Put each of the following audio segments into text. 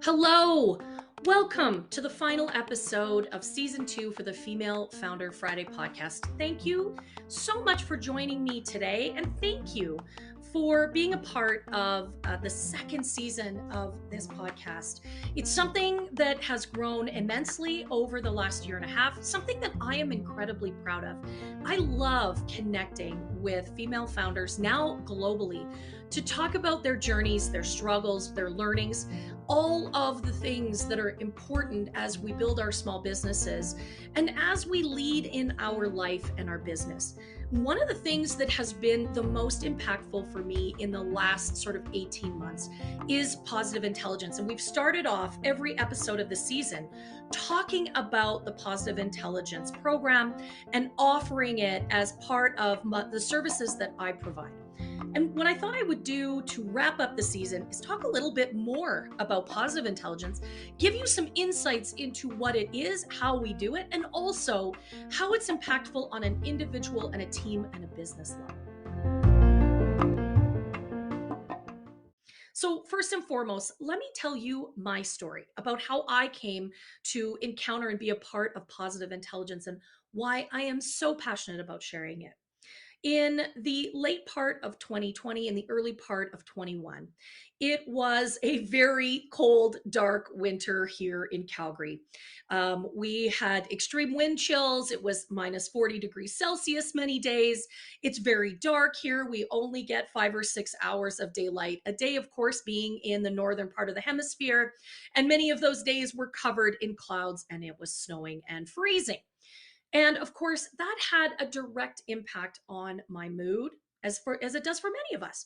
Hello, welcome to the final episode of season 2 for the Female Founder Friday podcast. Thank you so much for joining me today, and thank you for being a part of the second season of this podcast. It's something that has grown immensely over the last year and a half, something that I am incredibly proud of. I love connecting with female founders now globally to talk about their journeys, their struggles, their learnings, all of the things that are important as we build our small businesses and as we lead in our life and our business. One of the things that has been the most impactful for me in the last sort of 18 months is positive intelligence. And we've started off every episode of the season talking about the positive intelligence program and offering it as part of the services that I provide. And what I thought I would do to wrap up the season is talk a little bit more about positive intelligence, give you some insights into what it is, how we do it, and also how it's impactful on an individual and a team and a business level. So first and foremost, let me tell you my story about how I came to encounter and be a part of positive intelligence and why I am so passionate about sharing it. In the late part of 2020 and the early part of 21, it was a very cold, dark winter here in Calgary. We had extreme wind chills. It was minus 40 degrees Celsius many days. It's very dark here. We only get 5 or 6 hours of daylight a day, of course, being in the northern part of the hemisphere. And many of those days were covered in clouds and it was snowing and freezing. And of course, that had a direct impact on my mood, as it does for many of us.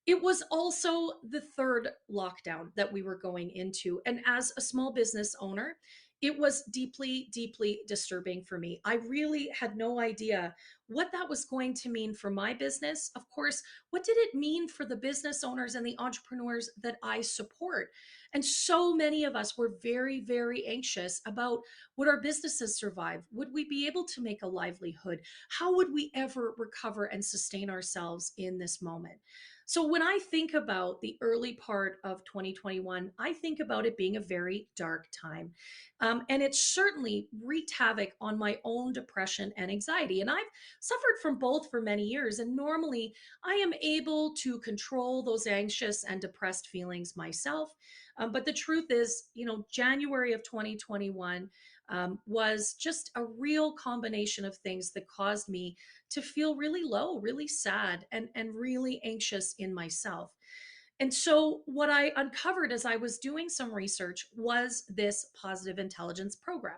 It was also the third lockdown that we were going into. And as a small business owner, it was deeply, deeply disturbing for me. I really had no idea what that was going to mean for my business. Of course, what did it mean for the business owners and the entrepreneurs that I support? And so many of us were very, very anxious about, would our businesses survive? Would we be able to make a livelihood? How would we ever recover and sustain ourselves in this moment? So when I think about the early part of 2021, I think about it being a very dark time. And it certainly wreaked havoc on my own depression and anxiety. And I've suffered from both for many years. And normally I am able to control those anxious and depressed feelings myself. But the truth is, January of 2021 was just a real combination of things that caused me to feel really low, really sad, and really anxious in myself. And so what I uncovered as I was doing some research was this positive intelligence program.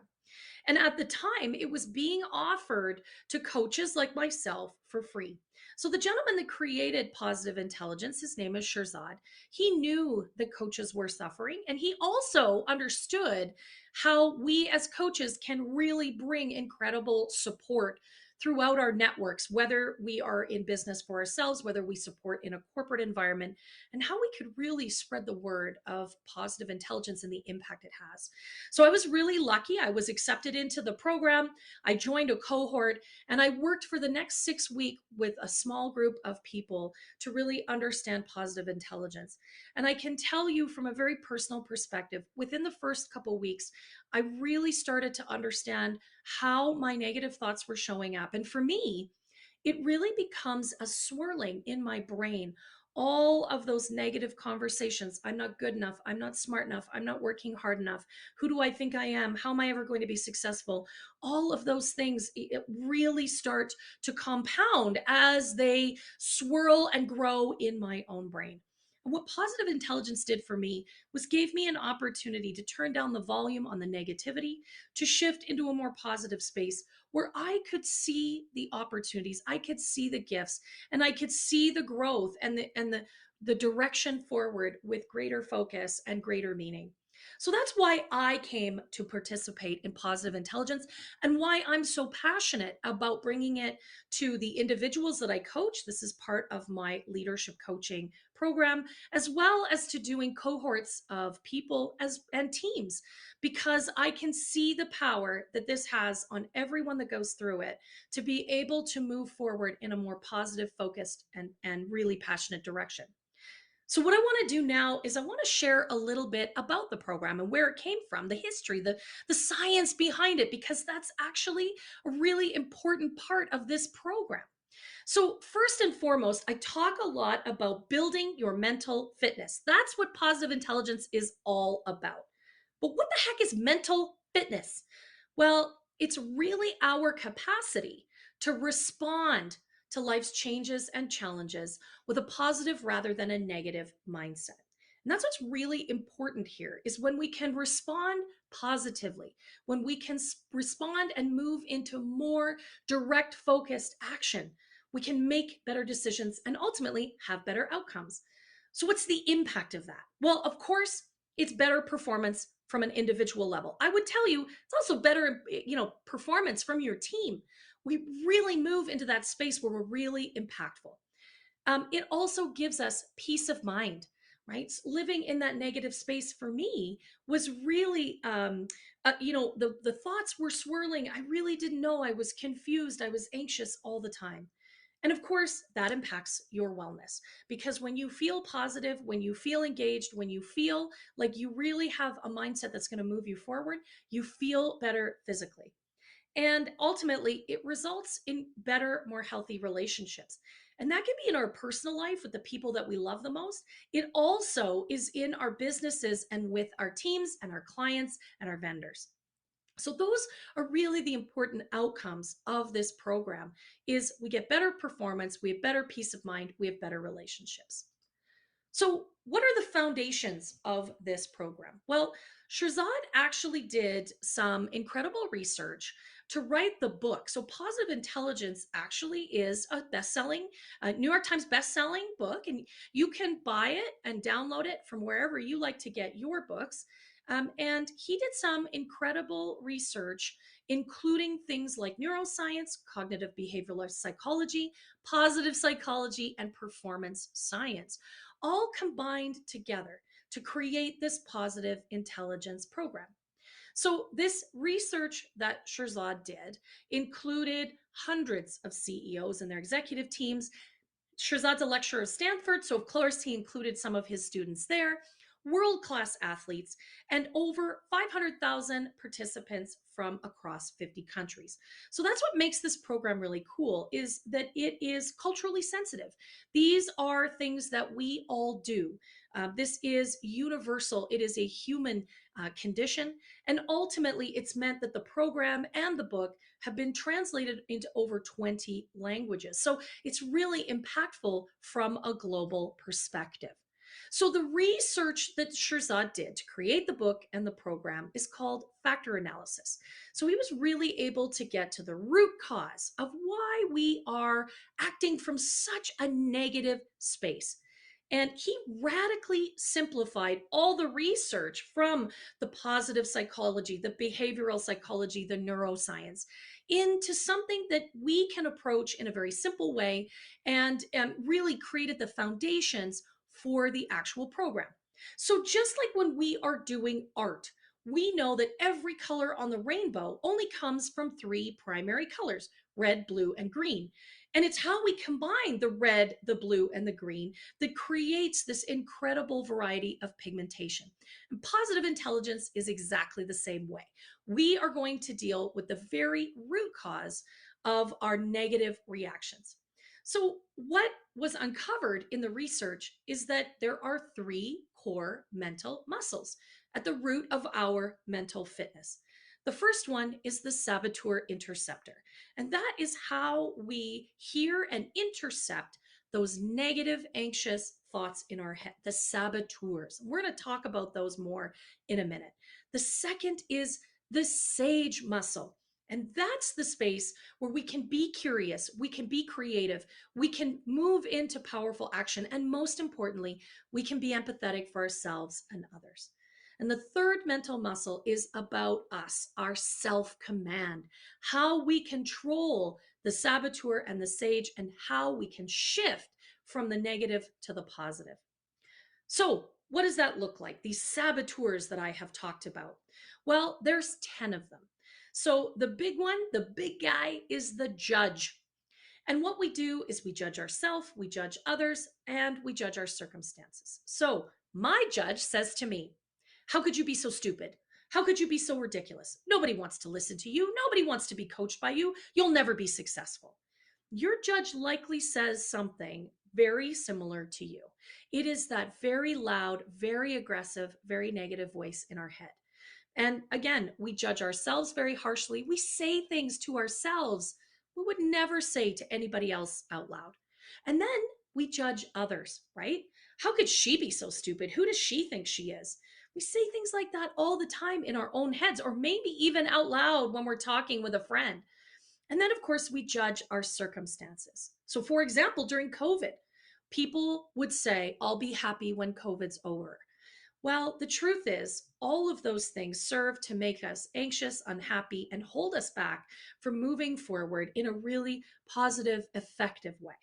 And at the time, it was being offered to coaches like myself for free. So the gentleman that created positive intelligence, his name is 𝐏𝐨𝐬𝐢𝐿. He knew that coaches were suffering, and he also understood how we as coaches can really bring incredible support throughout our networks, whether we are in business for ourselves, whether we support in a corporate environment, and how we could really spread the word of positive intelligence and the impact it has. So I was really lucky. I was accepted into the program. I joined a cohort, and I worked for the next 6 weeks with a small group of people to really understand positive intelligence. And I can tell you from a very personal perspective, within the first couple of weeks, I really started to understand how my negative thoughts were showing up. And for me, it really becomes a swirling in my brain. All of those negative conversations. I'm not good enough. I'm not smart enough. I'm not working hard enough. Who do I think I am? How am I ever going to be successful? All of those things, it really start to compound as they swirl and grow in my own brain. And what positive intelligence did for me was gave me an opportunity to turn down the volume on the negativity, to shift into a more positive space where I could see the opportunities, I could see the gifts, and I could see the growth and the direction forward with greater focus and greater meaning. So that's why I came to participate in positive intelligence and why I'm so passionate about bringing it to the individuals that I coach. This is part of my leadership coaching program, as well as to doing cohorts of people and teams, because I can see the power that this has on everyone that goes through it to be able to move forward in a more positive, focused, and really passionate direction. So, what I want to do now is I want to share a little bit about the program and where it came from, the history, the science behind it, because that's actually a really important part of this program. So, first and foremost, I talk a lot about building your mental fitness. That's what positive intelligence is all about. But what the heck is mental fitness? Well, it's really our capacity to respond to life's changes and challenges with a positive rather than a negative mindset. And that's what's really important here is when we can respond positively, when we can respond and move into more direct focused action, we can make better decisions and ultimately have better outcomes. So what's the impact of that? Well, of course, it's better performance from an individual level. I would tell you it's also better, performance from your team. We really move into that space where we're really impactful. It also gives us peace of mind, right? Living in that negative space for me was really, the thoughts were swirling. I really didn't know. I was confused. I was anxious all the time. And of course, that impacts your wellness because when you feel positive, when you feel engaged, when you feel like you really have a mindset that's going to move you forward, you feel better physically. And ultimately, it results in better, more healthy relationships. And that can be in our personal life with the people that we love the most. It also is in our businesses and with our teams and our clients and our vendors. So those are really the important outcomes of this program is we get better performance, we have better peace of mind, we have better relationships. So what are the foundations of this program? Well, Shirzad actually did some incredible research to write the book. So Positive Intelligence actually is a best-selling, New York Times best-selling book, and you can buy it and download it from wherever you like to get your books. And he did some incredible research, including things like neuroscience, cognitive behavioral psychology, positive psychology, and performance science, all combined together to create this positive intelligence program. So, this research that Shirzad did included hundreds of CEOs and their executive teams. Shirzad's a lecturer at Stanford, so of course he included some of his students there, world-class athletes, and over 500,000 participants from across 50 countries. So that's what makes this program really cool is that it is culturally sensitive. These are things that we all do. This is universal. It is a human condition. And ultimately, it's meant that the program and the book have been translated into over 20 languages. So it's really impactful from a global perspective. So the research that Shirzad did to create the book and the program is called factor analysis. So he was really able to get to the root cause of why we are acting from such a negative space. And he radically simplified all the research from the positive psychology, the behavioral psychology, the neuroscience into something that we can approach in a very simple way and really created the foundations for the actual program. So just like when we are doing art, we know that every color on the rainbow only comes from three primary colors, red, blue, and green. And it's how we combine the red, the blue, and the green that creates this incredible variety of pigmentation. And positive intelligence is exactly the same way. We are going to deal with the very root cause of our negative reactions. So, what was uncovered in the research is that there are three core mental muscles at the root of our mental fitness. The first one is the saboteur interceptor, and that is how we hear and intercept those negative, anxious thoughts in our head, the saboteurs. We're going to talk about those more in a minute. The second is the sage muscle. And that's the space where we can be curious, we can be creative, we can move into powerful action, and most importantly, we can be empathetic for ourselves and others. And the third mental muscle is about us, our self-command, how we control the saboteur and the sage, and how we can shift from the negative to the positive. So, what does that look like? These saboteurs that I have talked about. Well, there's 10 of them. So, the big one, the big guy, is the judge. And what we do is we judge ourselves, we judge others, and we judge our circumstances. So, my judge says to me, how could you be so stupid? How could you be so ridiculous? Nobody wants to listen to you. Nobody wants to be coached by you. You'll never be successful. Your judge likely says something very similar to you. It is that very loud, very aggressive, very negative voice in our head. And again, we judge ourselves very harshly. We say things to ourselves we would never say to anybody else out loud. And then we judge others, right? How could she be so stupid? Who does she think she is? We say things like that all the time in our own heads, or maybe even out loud when we're talking with a friend. And then, of course, we judge our circumstances. So, for example, during COVID, people would say, I'll be happy when COVID's over. Well, the truth is, all of those things serve to make us anxious, unhappy, and hold us back from moving forward in a really positive, effective way.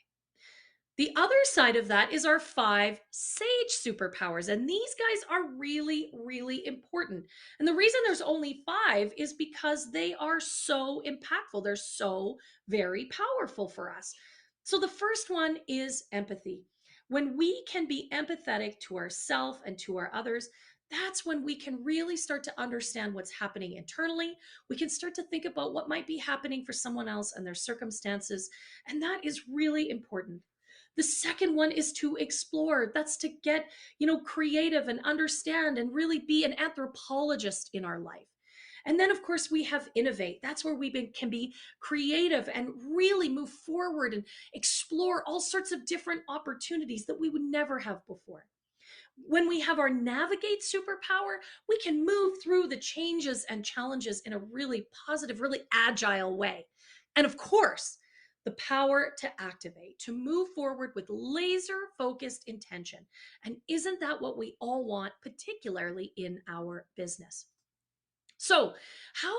The other side of that is our 5 sage superpowers. And these guys are really, really important. And the reason there's only 5 is because they are so impactful. They're so very powerful for us. So the first one is empathy. When we can be empathetic to ourselves and to our others, that's when we can really start to understand what's happening internally. We can start to think about what might be happening for someone else and their circumstances. And that is really important. The second one is to explore. That's to get, creative and understand and really be an anthropologist in our life. And then, of course, we have innovate. That's where we can be creative and really move forward and explore all sorts of different opportunities that we would never have before. When we have our navigate superpower, we can move through the changes and challenges in a really positive, really agile way. And of course, the power to activate, to move forward with laser focused intention. And isn't that what we all want, particularly in our business? So, how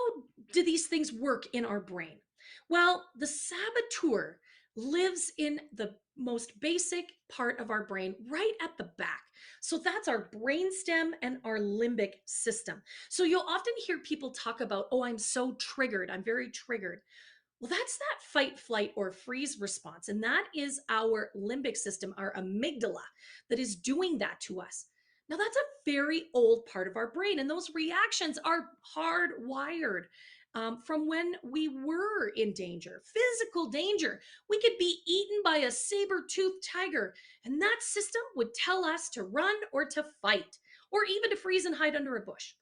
do these things work in our brain? Well, the saboteur lives in the most basic part of our brain, right at the back. So that's our brainstem and our limbic system. So you'll often hear people talk about, oh, I'm so triggered. I'm very triggered. Well, that's that fight, flight, or freeze response. And that is our limbic system, our amygdala, that is doing that to us. Now, that's a very old part of our brain, and those reactions are hardwired from when we were in danger, physical danger. We could be eaten by a saber-toothed tiger, and that system would tell us to run or to fight, or even to freeze and hide under a bush.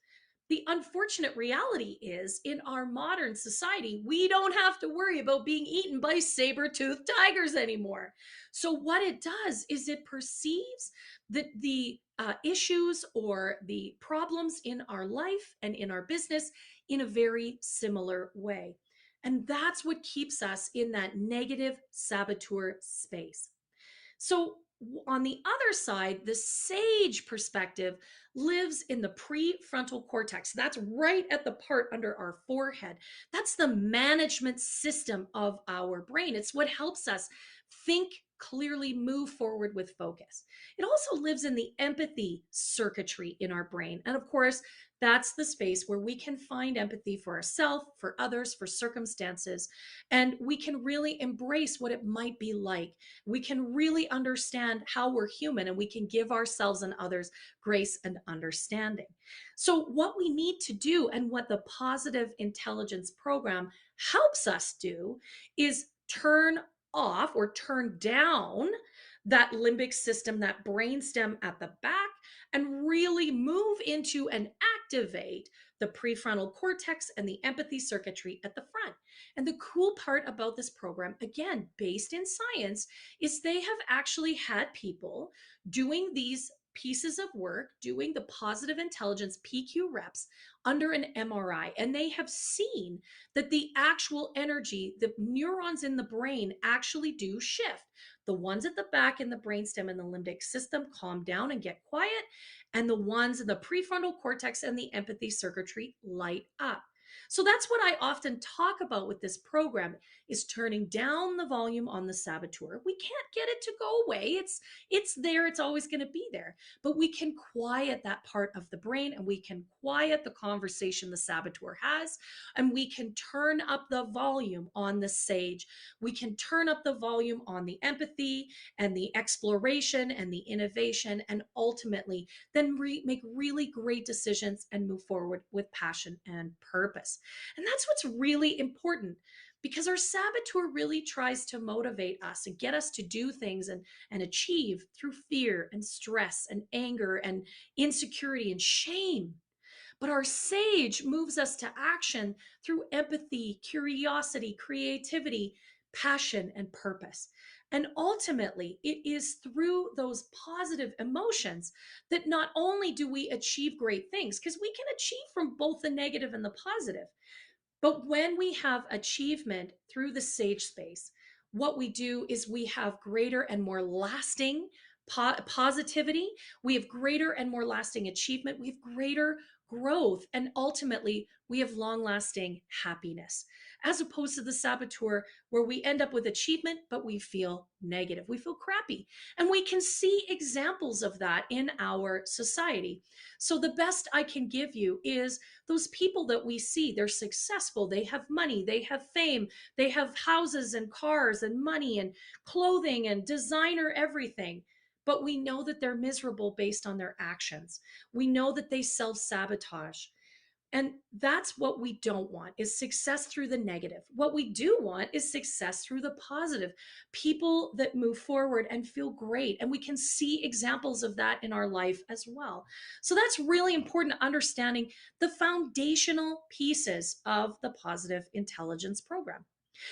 The unfortunate reality is, in our modern society, we don't have to worry about being eaten by saber-toothed tigers anymore. So what it does is it perceives that the issues or the problems in our life and in our business in a very similar way. And that's what keeps us in that negative saboteur space. So on the other side, the sage perspective lives in the prefrontal cortex. That's right at the part under our forehead. That's the management system of our brain. It's what helps us think clearly, move forward with focus. It also lives in the empathy circuitry in our brain. And of course, that's the space where we can find empathy for ourselves, for others, for circumstances, and we can really embrace what it might be like. We can really understand how we're human, and we can give ourselves and others grace and understanding. So what we need to do, and what the Positive Intelligence Program helps us do, is turn off or turn down that limbic system, that brainstem at the back, and really move into and activate the prefrontal cortex and the empathy circuitry at the front. And the cool part about this program, again, based in science, is they have actually had people doing these pieces of work, doing the positive intelligence PQ reps under an MRI. And they have seen that the actual energy, the neurons in the brain actually do shift. The ones at the back in the brainstem and the limbic system calm down and get quiet. And the ones in the prefrontal cortex and the empathy circuitry light up. So that's what I often talk about with this program is turning down the volume on the saboteur. We can't get it to go away. It's there, it's always going to be there. But we can quiet that part of the brain and we can quiet the conversation the saboteur has, and we can turn up the volume on the sage. We can turn up the volume on the empathy and the exploration and the innovation, and ultimately then make really great decisions and move forward with passion and purpose. And that's what's really important, because our saboteur really tries to motivate us and get us to do things and achieve through fear and stress and anger and insecurity and shame. But our sage moves us to action through empathy, curiosity, creativity, passion, and purpose. And ultimately, it is through those positive emotions that not only do we achieve great things, because we can achieve from both the negative and the positive, but when we have achievement through the sage space, what we do is we have greater and more lasting positivity. We have greater and more lasting achievement. We have greater growth. And ultimately, we have long lasting happiness, as opposed to the saboteur, where we end up with achievement, but we feel negative. We feel crappy. And we can see examples of that in our society. So the best I can give you is those people that we see. They're successful, they have money, they have fame, they have houses and cars and money and clothing and designer everything. But we know that they're miserable based on their actions. We know that they self-sabotage. And that's what we don't want, is success through the negative. What we do want is success through the positive. People that move forward and feel great. And we can see examples of that in our life as well. So that's really important, understanding the foundational pieces of the positive intelligence program.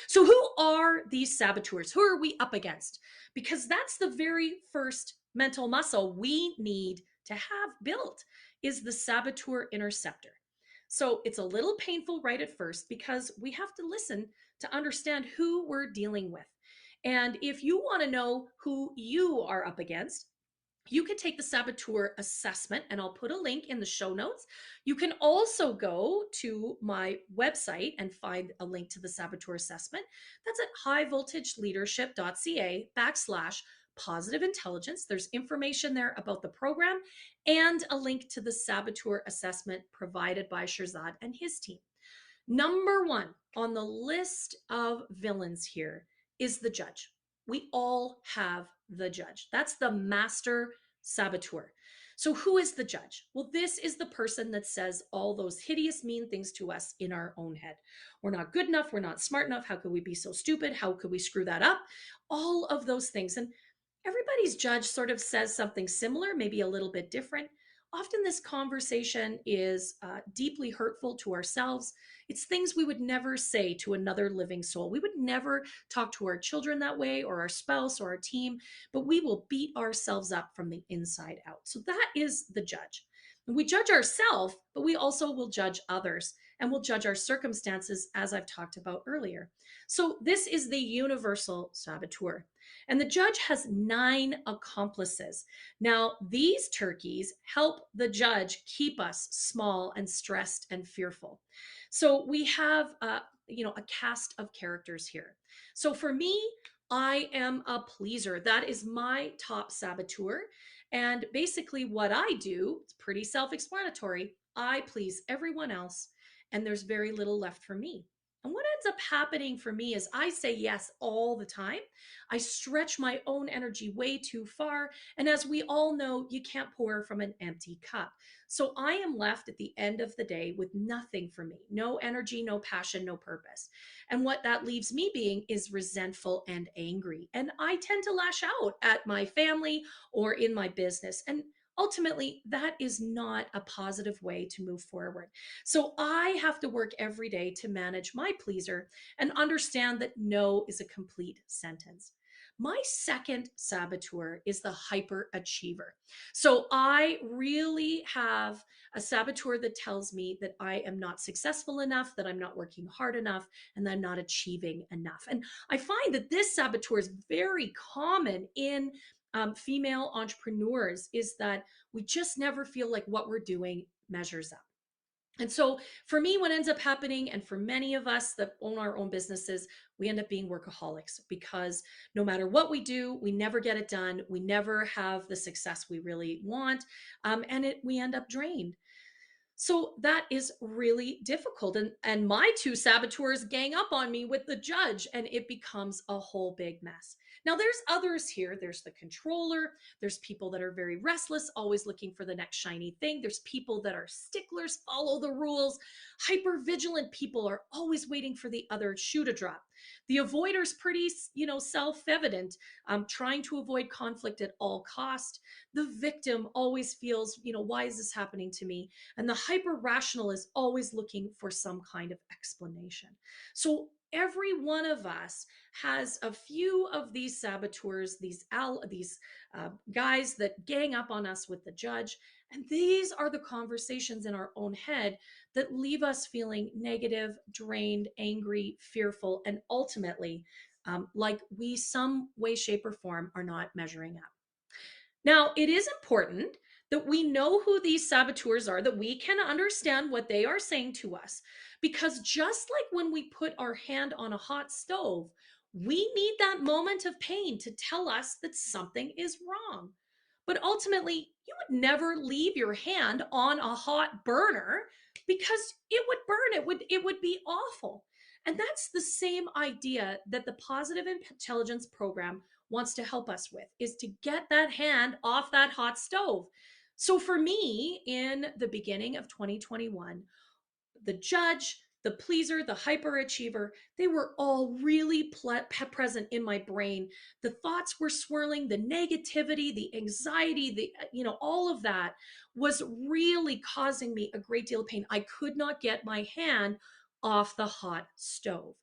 So who are these saboteurs? Who are we up against? Because that's the very first mental muscle we need to have built, is the saboteur interceptor. So it's a little painful right at first, because we have to listen to understand who we're dealing with. And if you want to know who you are up against, you can take the saboteur assessment, and I'll put a link in the show notes. You can also go to my website and find a link to the saboteur assessment. That's at highvoltageleadership.ca/positive intelligence. There's information there about the program and a link to the saboteur assessment provided by Shirzad and his team. Number one on the list of villains here is the judge. We all have the judge. That's the master saboteur. So who is the judge? Well, this is the person that says all those hideous, mean things to us in our own head. We're not good enough. We're not smart enough. How could we be so stupid? How could we screw that up? All of those things. And everybody's judge sort of says something similar, maybe a little bit different. Often this conversation is deeply hurtful to ourselves. It's things we would never say to another living soul. We would never talk to our children that way, or our spouse, or our team, but we will beat ourselves up from the inside out. So that is the judge. And we judge ourselves, but we also will judge others, and we'll judge our circumstances, as I've talked about earlier. So this is the universal saboteur. And the judge has 9 accomplices. Now, these turkeys help the judge keep us small and stressed and fearful. So we have, a cast of characters here. So for me, I am a pleaser. That is my top saboteur. And basically what I do, it's pretty self-explanatory. I please everyone else, and there's very little left for me. And what ends up happening for me is I say yes all the time. I stretch my own energy way too far. And as we all know, you can't pour from an empty cup. So I am left at the end of the day with nothing for me, no energy, no passion, no purpose. And what that leaves me being is resentful and angry. And I tend to lash out at my family or in my business. And ultimately, that is not a positive way to move forward. So I have to work every day to manage my pleaser and understand that no is a complete sentence. My second saboteur is the hyperachiever. So I really have a saboteur that tells me that I am not successful enough, that I'm not working hard enough, and that I'm not achieving enough. And I find that this saboteur is very common in female entrepreneurs, is that we just never feel like what we're doing measures up. And so for me, what ends up happening, and for many of us that own our own businesses, we end up being workaholics because no matter what we do, we never get it done. We never have the success we really want. We end up drained. So that is really difficult. And my two saboteurs gang up on me with the judge, and it becomes a whole big mess. Now, there's others here. There's the controller. There's people that are very restless, always looking for the next shiny thing. There's people that are sticklers, follow the rules. Hyper vigilant people are always waiting for the other shoe to drop. The avoider's pretty, self-evident, trying to avoid conflict at all cost. The victim always feels, why is this happening to me? And the hyper rational is always looking for some kind of explanation. So every one of us has a few of these saboteurs, these guys that gang up on us with the judge. And these are the conversations in our own head that leave us feeling negative, drained, angry, fearful, and ultimately like we, some way, shape, or form, are not measuring up. Now, it is important that we know who these saboteurs are, that we can understand what they are saying to us. Because just like when we put our hand on a hot stove, we need that moment of pain to tell us that something is wrong. But ultimately, you would never leave your hand on a hot burner because it would burn. It would be awful. And that's the same idea that the positive intelligence program wants to help us with, is to get that hand off that hot stove. So for me, in the beginning of 2021, the judge, the pleaser, the hyperachiever, they were all really present in my brain. The thoughts were swirling, the negativity, the anxiety, all of that was really causing me a great deal of pain. I could not get my hand off the hot stove.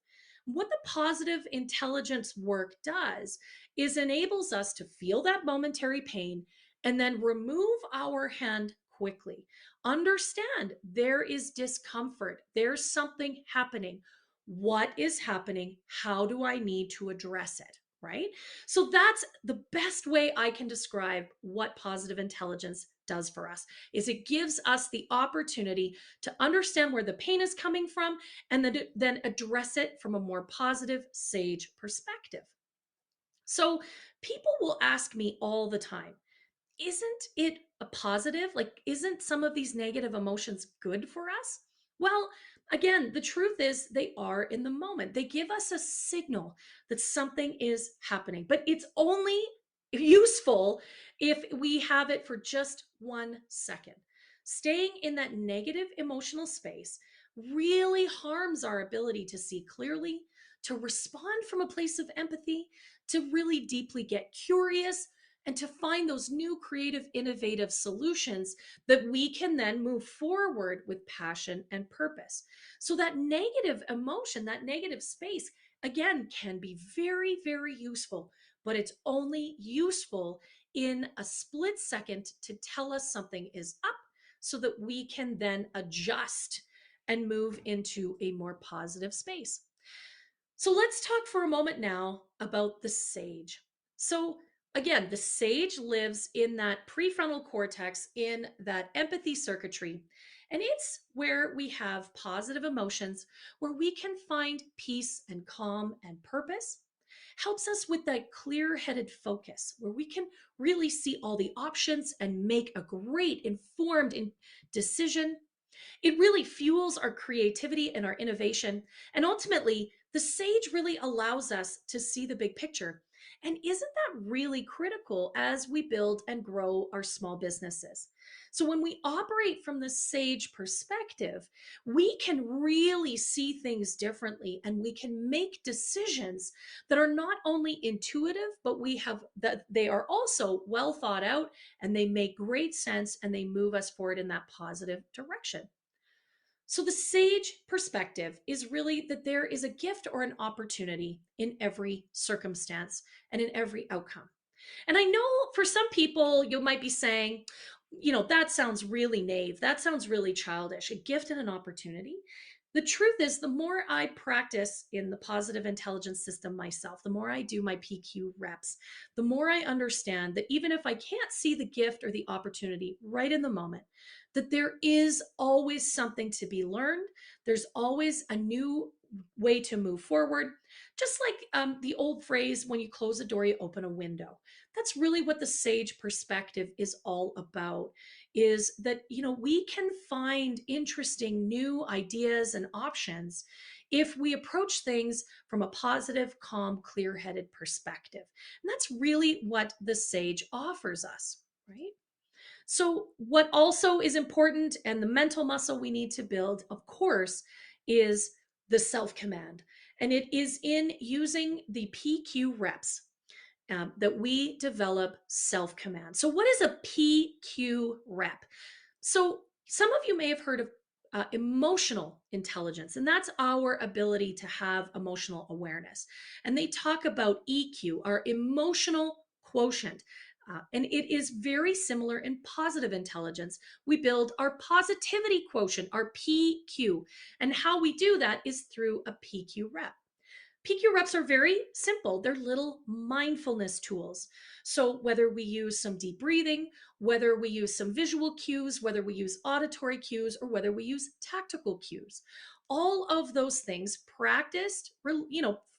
What the positive intelligence work does is enables us to feel that momentary pain and then remove our hand quickly. Understand there is discomfort. There's something happening. What is happening? How do I need to address it? Right? So that's the best way I can describe what positive intelligence does for us, is it gives us the opportunity to understand where the pain is coming from and then address it from a more positive, sage perspective. So people will ask me all the time, isn't it a positive? Like, isn't some of these negative emotions good for us? Well, again, the truth is they are in the moment. They give us a signal that something is happening, but it's only useful if we have it for just 1 second. Staying in that negative emotional space really harms our ability to see clearly, to respond from a place of empathy, to really deeply get curious, and to find those new creative, innovative solutions that we can then move forward with passion and purpose. So that negative emotion, that negative space, again, can be very, very useful, but it's only useful in a split second to tell us something is up so that we can then adjust and move into a more positive space. So let's talk for a moment now about the sage. So again, the sage lives in that prefrontal cortex, in that empathy circuitry, and it's where we have positive emotions, where we can find peace and calm and purpose. Helps us with that clear-headed focus, where we can really see all the options and make a great informed decision. It really fuels our creativity and our innovation. And ultimately, the sage really allows us to see the big picture. And isn't that really critical as we build and grow our small businesses? So when we operate from the sage perspective, we can really see things differently, and we can make decisions that are not only intuitive, but that they are also well thought out, and they make great sense, and they move us forward in that positive direction. So the sage perspective is really that there is a gift or an opportunity in every circumstance and in every outcome. And I know for some people, you might be saying, that sounds really naive. That sounds really childish. A gift and an opportunity. The truth is, the more I practice in the positive intelligence system myself, the more I do my PQ reps, the more I understand that even if I can't see the gift or the opportunity right in the moment, that there is always something to be learned. There's always a new way to move forward. Just like the old phrase, when you close a door, you open a window. That's really what the sage perspective is all about, is that we can find interesting new ideas and options if we approach things from a positive, calm, clear-headed perspective. And that's really what the sage offers us, right? So what also is important, and the mental muscle we need to build, of course, is the self-command. And it is in using the PQ reps that we develop self-command. So what is a PQ rep? So some of you may have heard of emotional intelligence, and that's our ability to have emotional awareness. And they talk about EQ, our emotional quotient. And it is very similar in positive intelligence. We build our positivity quotient, our PQ. And how we do that is through a PQ rep. PQ reps are very simple. They're little mindfulness tools. So whether we use some deep breathing, whether we use some visual cues, whether we use auditory cues, or whether we use tactical cues, all of those things practiced,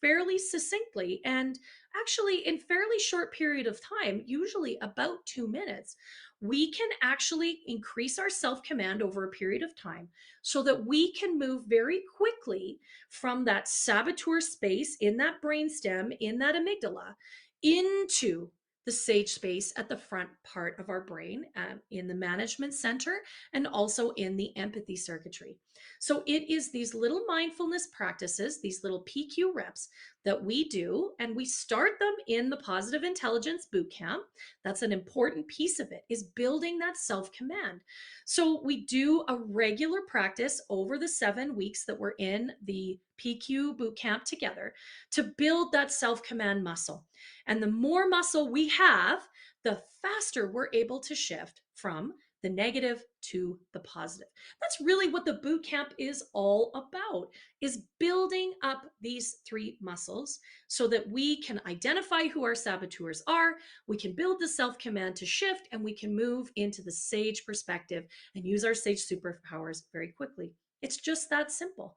fairly succinctly and actually in fairly short period of time, usually about 2 minutes, we can actually increase our self-command over a period of time so that we can move very quickly from that saboteur space in that brainstem, in that amygdala, into the sage space at the front part of our brain, in the management center, and also in the empathy circuitry. So it is these little mindfulness practices, these little PQ reps that we do, and we start them in the Positive Intelligence Bootcamp. That's an important piece of it, is building that self-command. So we do a regular practice over the 7 weeks that we're in the PQ bootcamp together to build that self-command muscle. And the more muscle we have, the faster we're able to shift from the negative to the positive. That's really what the boot camp is all about, is building up these 3 muscles so that we can identify who our saboteurs are, we can build the self-command to shift, and we can move into the sage perspective and use our sage superpowers very quickly. It's just that simple.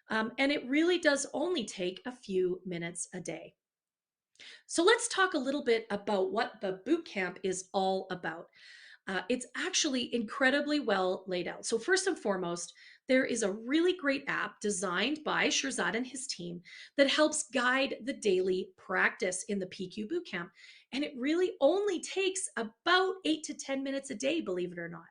And it really does only take a few minutes a day. So let's talk a little bit about what the boot camp is all about. It's actually incredibly well laid out. So first and foremost, there is a really great app designed by Shirzad and his team that helps guide the daily practice in the PQ Bootcamp. And it really only takes about 8 to 10 minutes a day, believe it or not.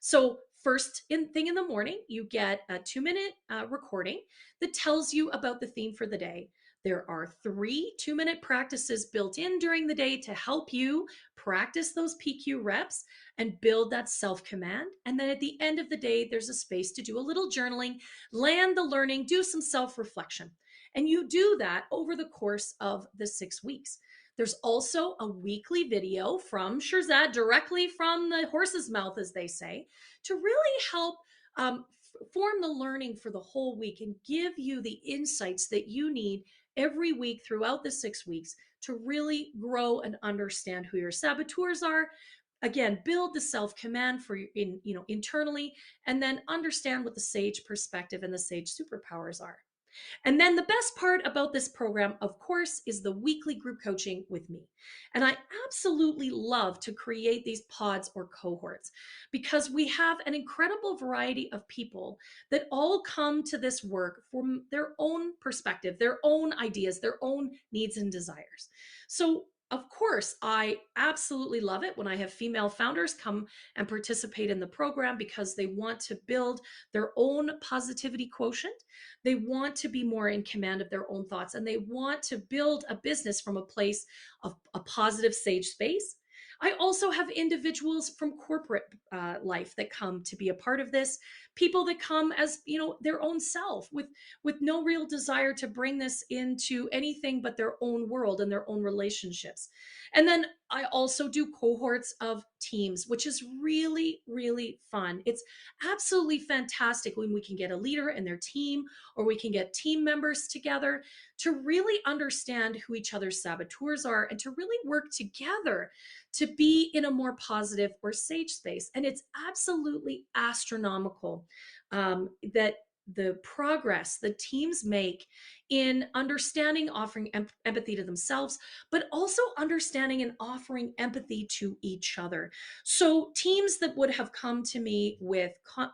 So first thing in the morning, you get a 2-minute recording that tells you about the theme for the day. There are 3 2-minute practices built in during the day to help you practice those PQ reps and build that self-command. And then at the end of the day, there's a space to do a little journaling, land the learning, do some self-reflection. And you do that over the course of the 6 weeks. There's also a weekly video from Shirzad, directly from the horse's mouth, as they say, to really help form the learning for the whole week and give you the insights that you need every week throughout the 6 weeks to really grow and understand who your saboteurs are. Again, build the self-command for internally, and then understand what the sage perspective and the sage superpowers are. And then the best part about this program, of course, is the weekly group coaching with me. And I absolutely love to create these pods or cohorts because we have an incredible variety of people that all come to this work from their own perspective, their own ideas, their own needs and desires. So of course, I absolutely love it when I have female founders come and participate in the program because they want to build their own positivity quotient. They want to be more in command of their own thoughts, and they want to build a business from a place of a positive sage space. I also have individuals from corporate life that come to be a part of this, people that come as, their own self with no real desire to bring this into anything but their own world and their own relationships. And then I also do cohorts of teams, which is really, really fun. It's absolutely fantastic when we can get a leader and their team, or we can get team members together to really understand who each other's saboteurs are and to really work together to be in a more positive or sage space. And it's absolutely astronomical that the progress the teams make in understanding, offering empathy to themselves, but also understanding and offering empathy to each other. So teams that would have come to me with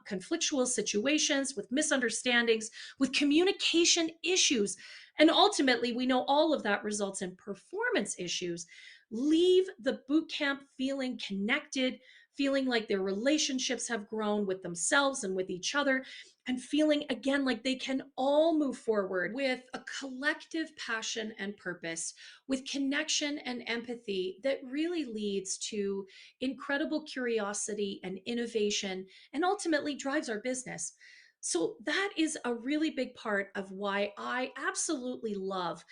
conflictual situations, with misunderstandings, with communication issues, and ultimately we know all of that results in performance issues, leave the boot camp feeling connected, feeling like their relationships have grown with themselves and with each other, and feeling again like they can all move forward with a collective passion and purpose, with connection and empathy that really leads to incredible curiosity and innovation, and ultimately drives our business. So that is a really big part of why I absolutely love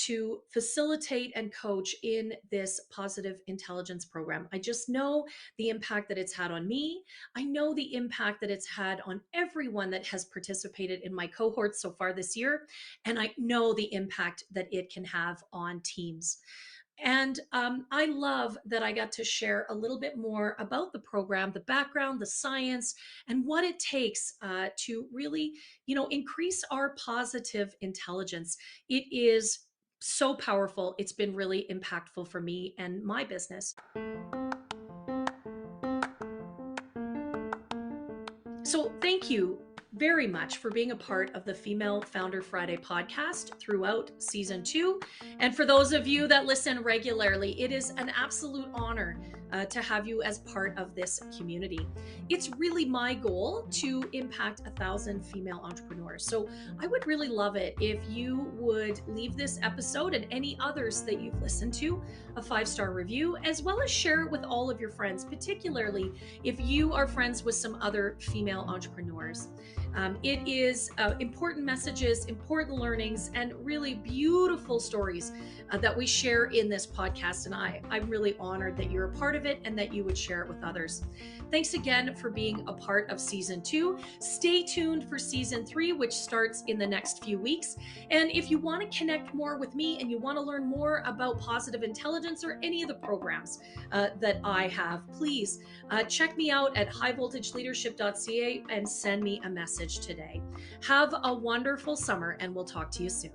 to facilitate and coach in this positive intelligence program. I just know the impact that it's had on me. I know the impact that it's had on everyone that has participated in my cohorts so far this year. And I know the impact that it can have on teams. And I love that I got to share a little bit more about the program, the background, the science, and what it takes to really, increase our positive intelligence. It is so powerful. It's been really impactful for me and my business. So thank you very much for being a part of the Female Founder Friday podcast throughout season 2. And for those of you that listen regularly, it is an absolute honor to have you as part of this community. It's really my goal to impact 1,000 female entrepreneurs. So I would really love it if you would leave this episode and any others that you've listened to a 5-star review, as well as share it with all of your friends, particularly if you are friends with some other female entrepreneurs. It is important messages, important learnings, and really beautiful stories that we share in this podcast. And I'm really honored that you're a part of it and that you would share it with others. Thanks again for being a part of season 2. Stay tuned for season 3, which starts in the next few weeks. And if you want to connect more with me and you want to learn more about positive intelligence or any of the programs that I have, please check me out at highvoltageleadership.ca and send me a message today. Have a wonderful summer, and we'll talk to you soon.